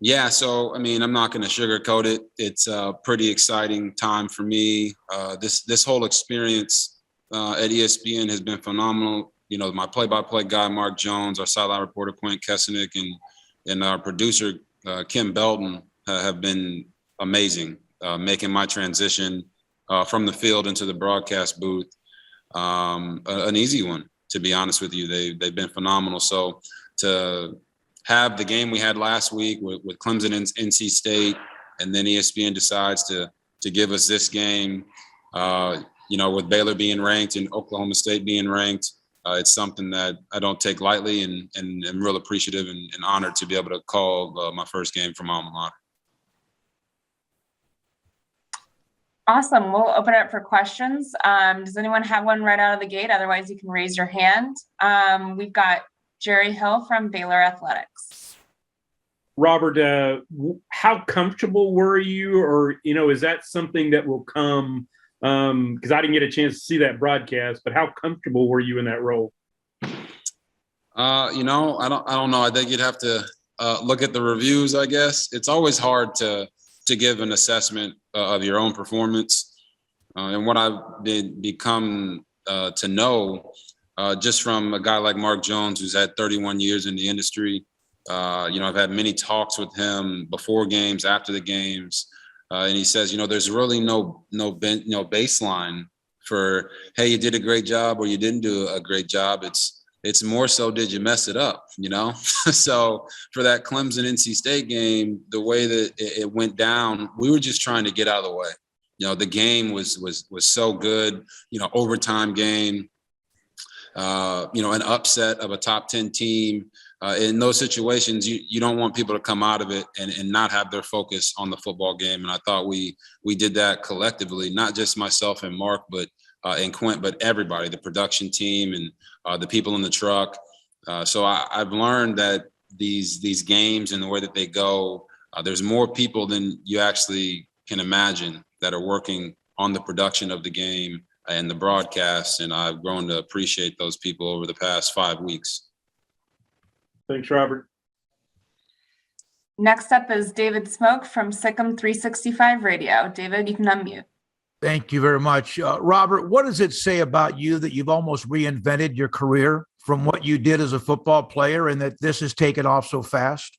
Yeah, so I mean, I'm not going to sugarcoat it. It's a pretty exciting time for me. This whole experience at ESPN has been phenomenal. You know, my play-by-play guy, Mark Jones, our sideline reporter, Quint Kesenick, and our producer, Kim Belton, have been amazing, making my transition from the field into the broadcast booth an easy one, to be honest with you. They've been phenomenal. So to have the game we had last week with Clemson and NC State, and then ESPN decides to give us this game, with Baylor being ranked and Oklahoma State being ranked, it's something that I don't take lightly, and I'm real appreciative and honored to be able to call my first game from alma mater. Awesome. We'll open it up for questions. Does anyone have one right out of the gate? Otherwise, you can raise your hand. We've got Jerry Hill from Baylor Athletics. Robert, how comfortable were you, or, is that something that will come? Because I didn't get a chance to see that broadcast, but how comfortable were you in that role? I don't know. I think you'd have to look at the reviews, I guess. It's always hard to give an assessment of your own performance. And what I've become to know just from a guy like Mark Jones, who's had 31 years in the industry. I've had many talks with him before games, after the games. And he says, there's really no baseline for, hey, you did a great job or you didn't do a great job. It's more so, did you mess it up, So for that Clemson NC State game, the way that it went down, we were just trying to get out of the way. The game was so good, overtime game, an upset of a top 10 team. In those situations, you don't want people to come out of it and not have their focus on the football game. And I thought we did that collectively, not just myself and Mark, and Quint, but everybody, the production team and the people in the truck. So I've learned that these games and the way that they go, there's more people than you actually can imagine that are working on the production of the game and the broadcast. And I've grown to appreciate those people over the past 5 weeks. Thanks, Robert. Next up is David Smoke from Sikkim 365 Radio. David, you can unmute. Thank you very much. Robert, what does it say about you that you've almost reinvented your career from what you did as a football player and that this has taken off so fast?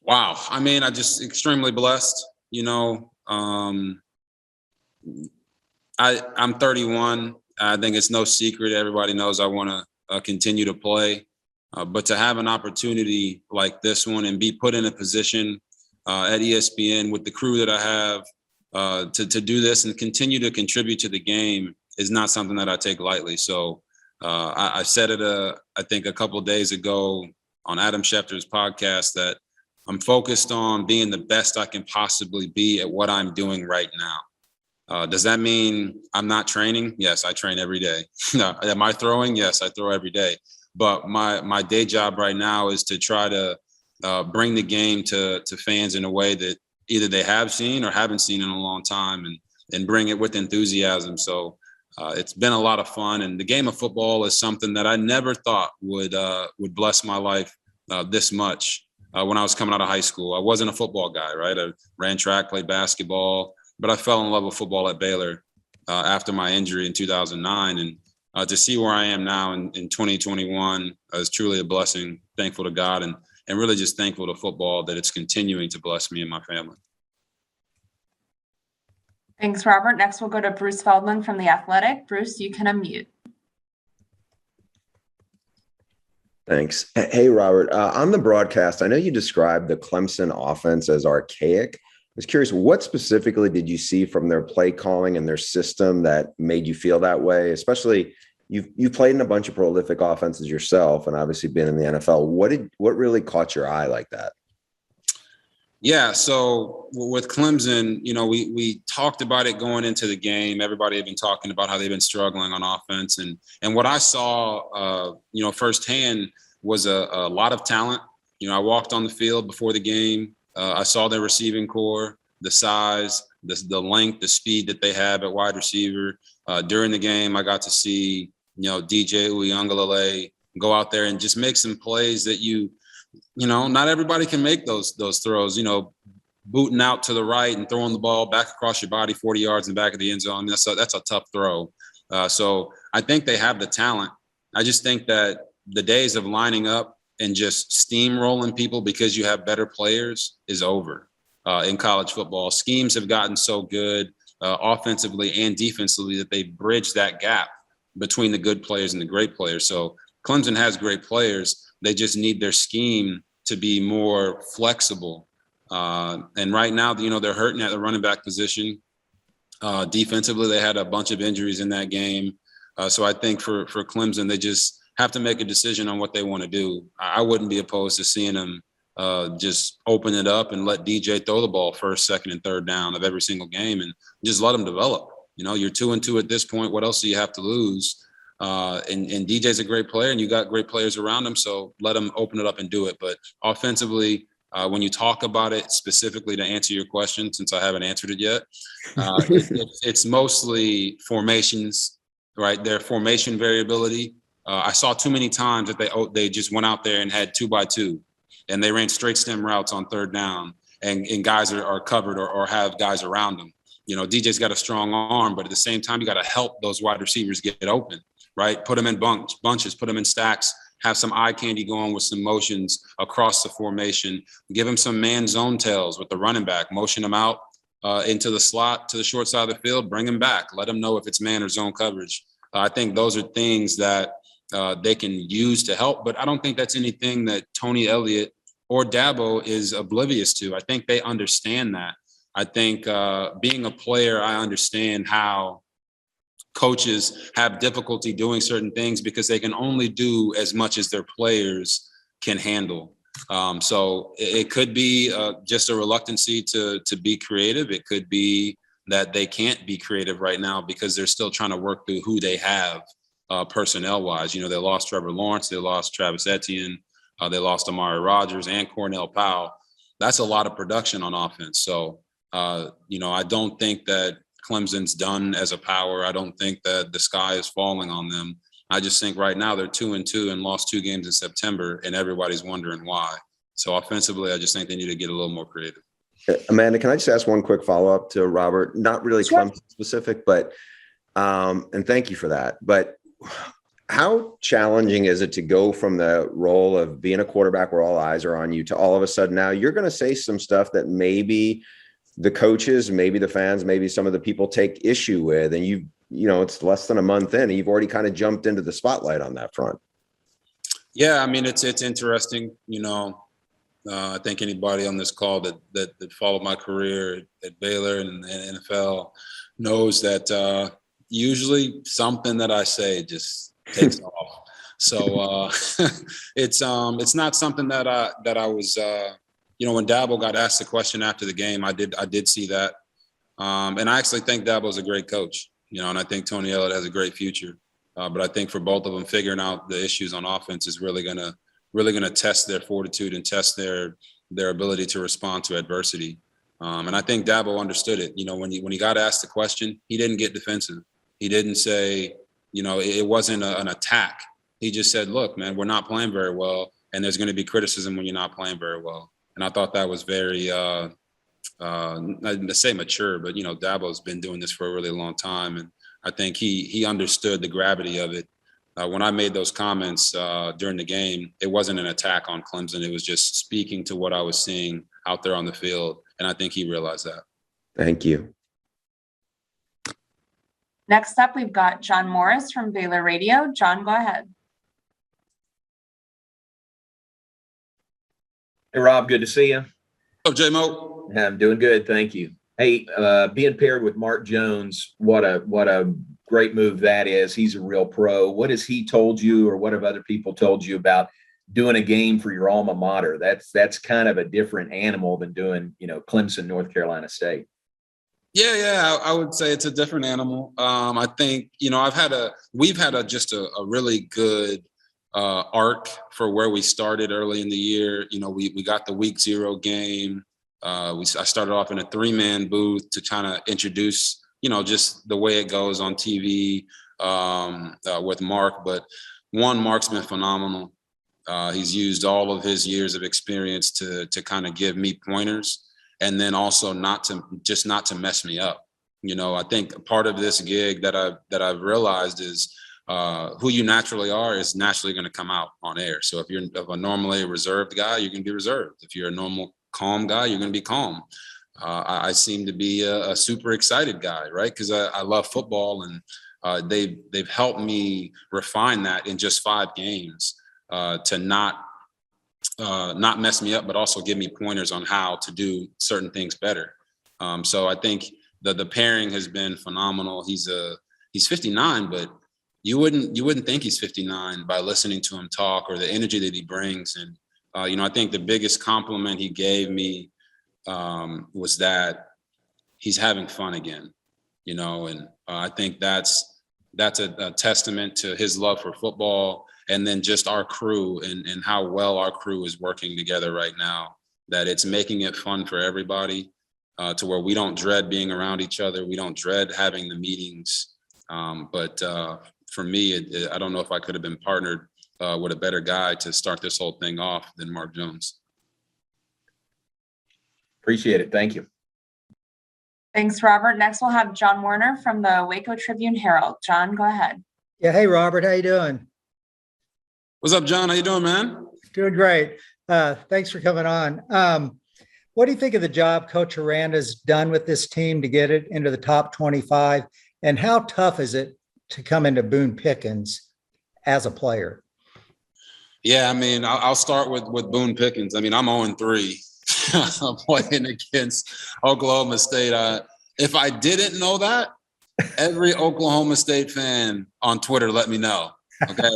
Wow. I mean, I'm just extremely blessed. I'm 31. I think it's no secret. Everybody knows I want to continue to play. But to have an opportunity like this one and be put in a position at ESPN with the crew that I have to do this and continue to contribute to the game is not something that I take lightly. So I said it, I think a couple of days ago on Adam Schefter's podcast that I'm focused on being the best I can possibly be at what I'm doing right now. Does that mean I'm not training? Yes, I train every day. Am I throwing? Yes, I throw every day. But my day job right now is to try to bring the game to fans in a way that either they have seen or haven't seen in a long time, and bring it with enthusiasm. So it's been a lot of fun. And the game of football is something that I never thought would bless my life this much. When I was coming out of high school, I wasn't a football guy, right? I ran track, played basketball, but I fell in love with football at Baylor after my injury in 2009. And to see where I am now in 2021 is truly a blessing. Thankful to God and really just thankful to football that it's continuing to bless me and my family. Thanks, Robert. Next, we'll go to Bruce Feldman from The Athletic. Bruce, you can unmute. Thanks. Hey, Robert, on the broadcast, I know you described the Clemson offense as archaic. I was curious, what specifically did you see from their play calling and their system that made you feel that way? Especially, you've played in a bunch of prolific offenses yourself and obviously been in the NFL. What really caught your eye like that? Yeah, so with Clemson, we talked about it going into the game. Everybody had been talking about how they've been struggling on offense. And what I saw, firsthand was a lot of talent. I walked on the field before the game. I saw their receiving core, the size, the length, the speed that they have at wide receiver. During the game, I got to see, DJ Uyunglele go out there and just make some plays that you not everybody can make those throws, booting out to the right and throwing the ball back across your body 40 yards in the back of the end zone. That's a tough throw. So I think they have the talent. I just think that the days of lining up and just steamrolling people because you have better players is over in college football. Schemes have gotten so good offensively and defensively that they bridge that gap between the good players and the great players. So Clemson has great players. They just need their scheme to be more flexible. And right now, they're hurting at the running back position. Defensively, they had a bunch of injuries in that game. So I think for Clemson, they just have to make a decision on what they want to do. I wouldn't be opposed to seeing them just open it up and let DJ throw the ball first, second, and third down of every single game and just let them develop. You're 2-2 at this point. What else do you have to lose? And DJ's a great player, and you got great players around him. So let him open it up and do it. But offensively, when you talk about it specifically to answer your question, since I haven't answered it yet, it's mostly formations, right? Their formation variability. I saw too many times that they just went out there and had 2x2, and they ran straight stem routes on third down, and guys are covered or have guys around them. DJ's got a strong arm, but at the same time, you got to help those wide receivers get open, right? Put them in bunches, put them in stacks, have some eye candy going with some motions across the formation, give them some man zone tails with the running back, motion them out into the slot to the short side of the field, bring them back, let them know if it's man or zone coverage. I think those are things that they can use to help, but I don't think that's anything that Tony Elliott or Dabo is oblivious to. I think they understand that. I think being a player, I understand how coaches have difficulty doing certain things because they can only do as much as their players can handle. So it could be just a reluctancy to be creative. It could be that they can't be creative right now because they're still trying to work through who they have personnel wise. They lost Trevor Lawrence, they lost Travis Etienne, they lost Amari Rodgers and Cornell Powell. That's a lot of production on offense. So, I don't think that Clemson's done as a power. I don't think that the sky is falling on them. I just think right now they're 2-2 and lost 2 games in September, and everybody's wondering why. So offensively, I just think they need to get a little more creative. Amanda, can I just ask one quick follow-up to Robert? Not really Clemson specific, but and thank you for that. But how challenging is it to go from the role of being a quarterback where all eyes are on you to all of a sudden now you're going to say some stuff that maybe the coaches, maybe the fans, maybe some of the people take issue with, and it's less than a month in, and you've already kind of jumped into the spotlight on that front. Yeah, I mean, it's interesting. I think anybody on this call that followed my career at Baylor and the NFL knows that usually something that I say just takes off. So it's not something that I was. When Dabo got asked the question after the game, I did see that. And I actually think Dabo's a great coach, and I think Tony Elliott has a great future. But I think for both of them, figuring out the issues on offense is really gonna test their fortitude and test their ability to respond to adversity. And I think Dabo understood it. When he got asked the question, he didn't get defensive. He didn't say, it wasn't an attack. He just said, look, man, we're not playing very well, and there's going to be criticism when you're not playing very well. And I thought that was very, I say mature, but, Dabo's been doing this for a really long time. And I think he understood the gravity of it. When I made those comments during the game, it wasn't an attack on Clemson. It was just speaking to what I was seeing out there on the field. And I think he realized that. Thank you. Next up, we've got John Morris from Baylor Radio. John, go ahead. Hey, Rob, good to see you. Oh, J-Mo. I'm doing good, thank you. Hey, being paired with Mark Jones, what a great move that is. He's a real pro. What has he told you, or what have other people told you about doing a game for your alma mater? That's kind of a different animal than doing, Clemson, North Carolina State. Yeah, I would say it's a different animal. I think, we've had a really good arc for where we started early in the year. We got the week 0 game. I started off in a 3-man booth to kind of introduce, just the way it goes on TV with Mark. But Mark's been phenomenal. He's used all of his years of experience to kind of give me pointers, and then also not to mess me up. I think part of this gig that I've realized is who you naturally are is naturally going to come out on air. So if you're normally a reserved guy, you're going to be reserved. If you're a normal calm guy, you're going to be calm. I seem to be a super excited guy, right? Because I love football, and they've helped me refine that in just 5 games to not mess me up, but also give me pointers on how to do certain things better. So I think the pairing has been phenomenal. He's 59, but you wouldn't think he's 59 by listening to him talk or the energy that he brings. And I think the biggest compliment he gave me was that he's having fun again. And I think that's a testament to his love for football, and then just our crew and how well our crew is working together right now, that it's making it fun for everybody, to where we don't dread being around each other. We don't dread having the meetings. But for me, I don't know if I could have been partnered with a better guy to start this whole thing off than Mark Jones. Appreciate it. Thank you. Thanks, Robert. Next, we'll have John Warner from the Waco Tribune Herald. John, go ahead. Yeah. Hey, Robert. How you doing? What's up, John? How you doing, man? Doing great. Thanks for coming on. What do you think of the job Coach Aranda's done with this team to get it into the top 25? And how tough is it to come into Boone Pickens as a player? Yeah, I mean, I'll start with Boone Pickens. I mean, I'm 0-3. I'm playing against Oklahoma State. If I didn't know that, every Oklahoma State fan on Twitter let me know. Okay.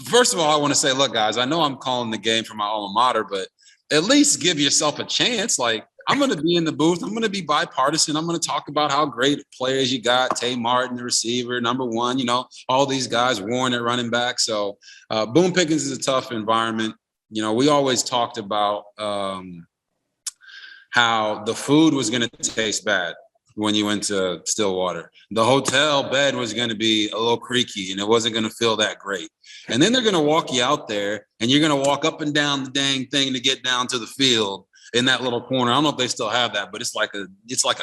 First of all, I want to say, look, guys, I know I'm calling the game for my alma mater, but at least give yourself a chance. Like, I'm going to be in the booth. I'm going to be bipartisan. I'm going to talk about how great players you got. Tay Martin, the receiver, number 1, all these guys, Warren at running back. So Boone Pickens is a tough environment. We always talked about how the food was going to taste bad when you went to Stillwater. The hotel bed was going to be a little creaky and it wasn't going to feel that great. And then they're going to walk you out there and you're going to walk up and down the dang thing to get down to the field in that little corner. I don't know if they still have that, but it's like a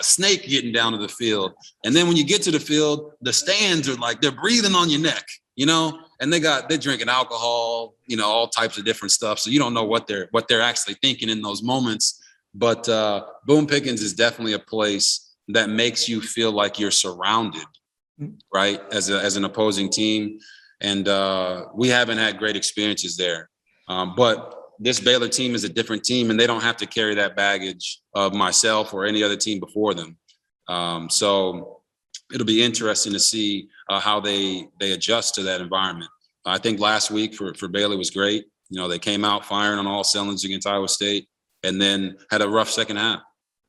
snake getting down to the field. And then when you get to the field, the stands are like, they're breathing on your neck, and they're drinking alcohol, all types of different stuff. So you don't know what they're actually thinking in those moments. But Boone Pickens is definitely a place that makes you feel like you're surrounded, right, as an opposing team. And we haven't had great experiences there. But this Baylor team is a different team, and they don't have to carry that baggage of myself or any other team before them. So it'll be interesting to see how they adjust to that environment. I think last week for Baylor was great. They came out firing on all cylinders against Iowa State and then had a rough second half,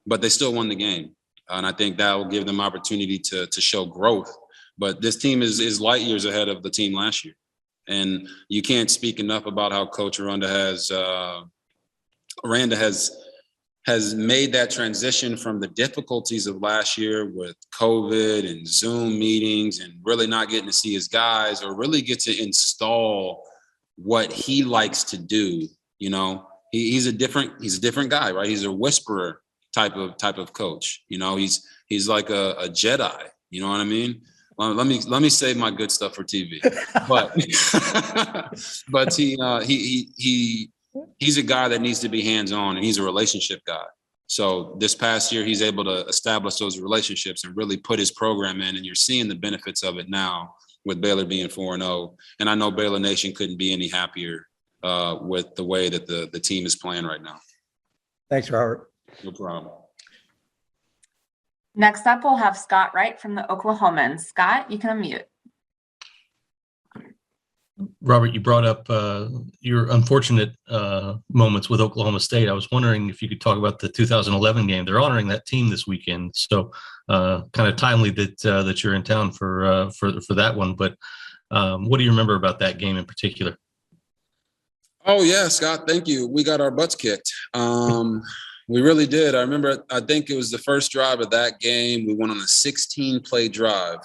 but they still won the game. And I think that will give them opportunity to show growth. But this team is light years ahead of the team last year. And you can't speak enough about how Coach Aranda has made that transition from the difficulties of last year with COVID and Zoom meetings and really not getting to see his guys or really get to install what he likes to do. He's a different guy, right? He's a whisperer type of coach. He's like a Jedi. You know what I mean? Let me save my good stuff for TV. But he's a guy that needs to be hands-on, and he's a relationship guy. So this past year, he's able to establish those relationships and really put his program in, and you're seeing the benefits of it now with Baylor being 4-0. And I know Baylor Nation couldn't be any happier with the way that the team is playing right now. Thanks, Robert. No problem. Next up, we'll have Scott Wright from the Oklahomans. Scott, you can unmute. Robert, you brought up your unfortunate moments with Oklahoma State. I was wondering if you could talk about the 2011 game. They're honoring that team this weekend, so kind of timely that you're in town for that one. But what do you remember about that game in particular? Oh yeah, Scott, thank you. We got our butts kicked. We really did. I think it was the first drive of that game. We went on a 16-play drive.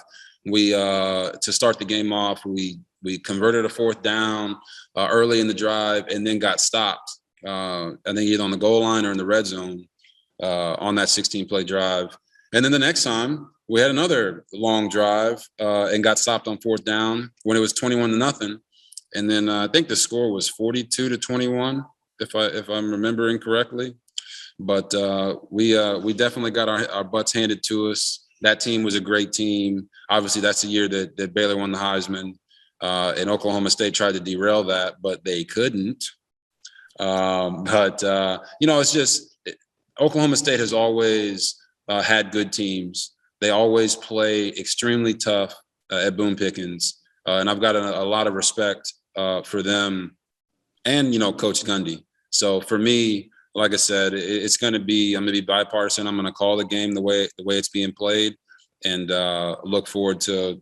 To start the game off, we converted a 4th down. early in the drive and then got stopped. I think either on the goal line or in the red zone on that 16-play drive. And then the next time we had another long drive and got stopped on 4th down when it was 21-0. And then I think the score was 42-21, if I'm remembering correctly. But we definitely got our butts handed to us. That team was a great team. Obviously, that's the year that Baylor won the Heisman. And Oklahoma State tried to derail that, but they couldn't. It's just Oklahoma State has always had good teams. They always play extremely tough at Boone Pickens. And I've got a lot of respect for them and, Coach Gundy. So for me, like I said, I'm going to be bipartisan. I'm going to call the game the way it's being played and look forward to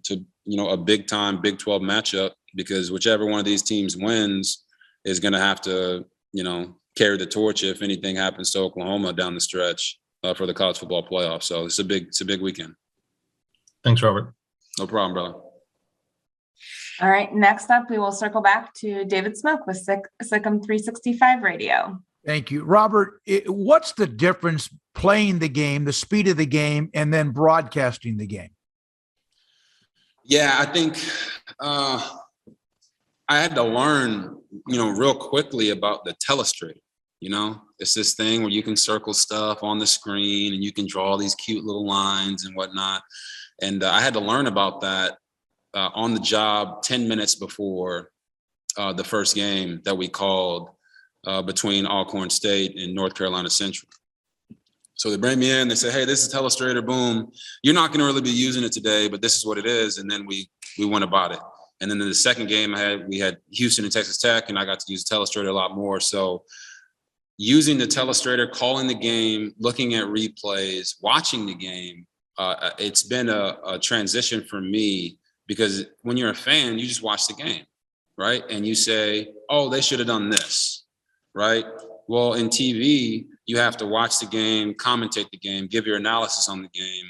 a big time Big 12 matchup, because whichever one of these teams wins is going to have to, carry the torch if anything happens to Oklahoma down the stretch for the college football playoff. So it's a big weekend. Thanks, Robert. No problem, brother. All right. Next up, we will circle back to David Smith with Sikkim 365 Radio. Thank you. Robert, what's the difference playing the game, the speed of the game, and then broadcasting the game? Yeah, I think I had to learn, real quickly about the telestrator. It's this thing where you can circle stuff on the screen and you can draw these cute little lines and whatnot. And I had to learn about that on the job 10 minutes before the first game that we called between Alcorn State and North Carolina Central. So they bring me in, they say, hey, this is telestrator, boom. You're not going to really be using it today, but this is what it is. And then we went about it. And then in the second game we had Houston and Texas Tech, and I got to use telestrator a lot more. So using the telestrator, calling the game, looking at replays, watching the game, it's been a transition for me, because when you're a fan, you just watch the game, right? And you say, oh, they should have done this, right? Well, in TV, you have to watch the game, commentate the game, give your analysis on the game,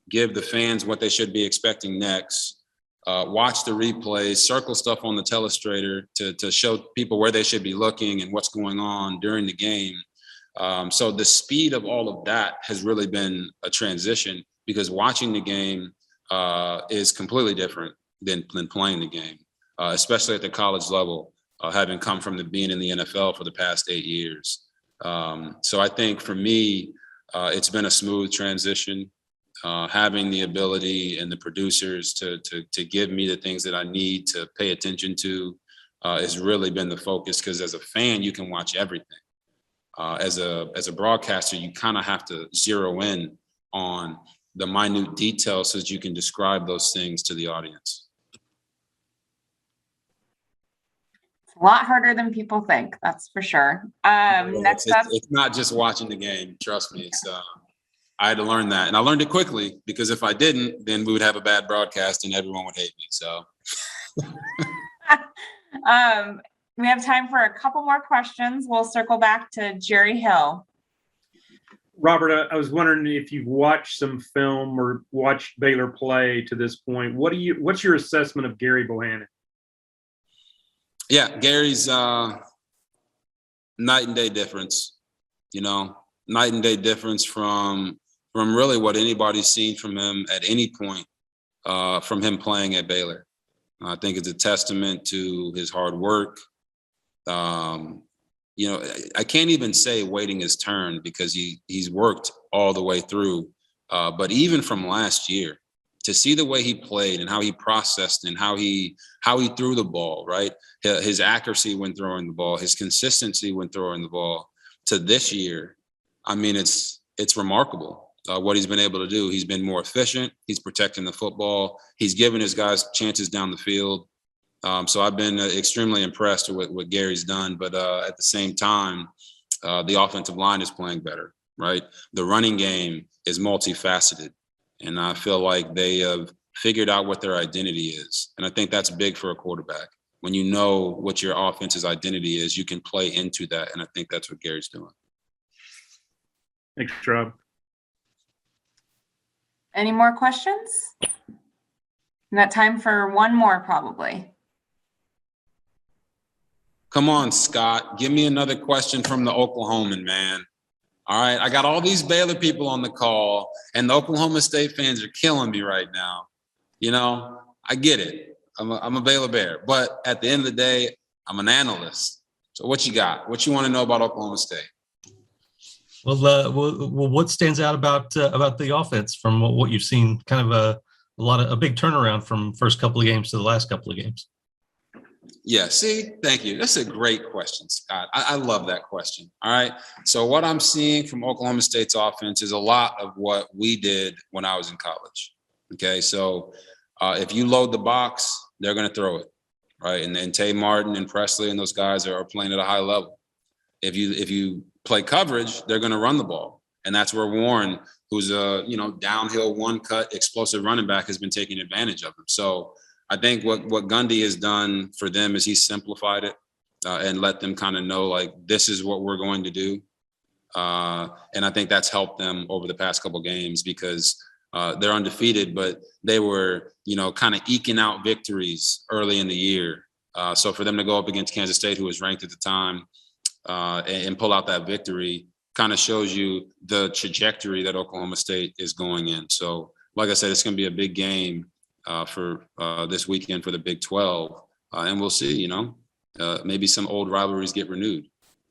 give the fans what they should be expecting next, watch the replays, circle stuff on the telestrator to show people where they should be looking and what's going on during the game. So the speed of all of that has really been a transition, because watching the game is completely different than playing the game, especially at the college level, having come from being in the NFL for the past 8 years. So I think for me, it's been a smooth transition. Having the ability and the producers to give me the things that I need to pay attention to has really been the focus, because as a fan, you can watch everything. As a broadcaster, you kind of have to zero in on the minute details so that you can describe those things to the audience. It's a lot harder than people think, that's for sure. Next up, it's not just watching the game. Trust me. It's I had to learn that, and I learned it quickly, because if I didn't, then we would have a bad broadcast and everyone would hate me. So we have time for a couple more questions. We'll circle back to Jerry Hill. Robert, I was wondering if you've watched some film or watched Baylor play to this point. What's your assessment of Gary Bohannon? Yeah, Gary's night and day difference. Night and day difference from really what anybody's seen from him at any point from him playing at Baylor. I think it's a testament to his hard work. I can't even say waiting his turn, because he's worked all the way through. But even from last year, to see the way he played and how he processed and how he threw the ball, right? His accuracy when throwing the ball, his consistency when throwing the ball, to this year, I mean, it's remarkable what he's been able to do. He's been more efficient. He's protecting the football. He's given his guys chances down the field. So I've been extremely impressed with what Gary's done. But at the same time, the offensive line is playing better, right? The running game is multifaceted. And I feel like they have figured out what their identity is. And I think that's big for a quarterback. When you know what your offense's identity is, you can play into that. And I think that's what Gary's doing. Thanks, Rob. Any more questions? We got time for one more, probably. Come on, Scott. Give me another question from the Oklahoman, man. All right. I got all these Baylor people on the call, and the Oklahoma State fans are killing me right now. You know, I get it. I'm a Baylor Bear. But at the end of the day, I'm an analyst. So what you got? What you want to know about Oklahoma State? Well, what stands out about the offense from what you've seen? Kind of a big turnaround from first couple of games to the last couple of games. Yeah, see, thank you. That's a great question, Scott. I love that question. All right. So what I'm seeing from Oklahoma State's offense is a lot of what we did when I was in college. Okay. So if you load the box, they're going to throw it. Right. And then Tay Martin and Presley and those guys are playing at a high level. If you play coverage, they're going to run the ball. And that's where Warren, who's a, downhill one cut explosive running back, has been taking advantage of him. So I think what Gundy has done for them is he's simplified it and let them kind of know, like, this is what we're going to do. And I think that's helped them over the past couple of games because they're undefeated, but they were, kind of eking out victories early in the year. So for them to go up against Kansas State, who was ranked at the time, and pull out that victory kind of shows you the trajectory that Oklahoma State is going in. So like I said, it's going to be a big game for this weekend for the Big 12. And we'll see, maybe some old rivalries get renewed.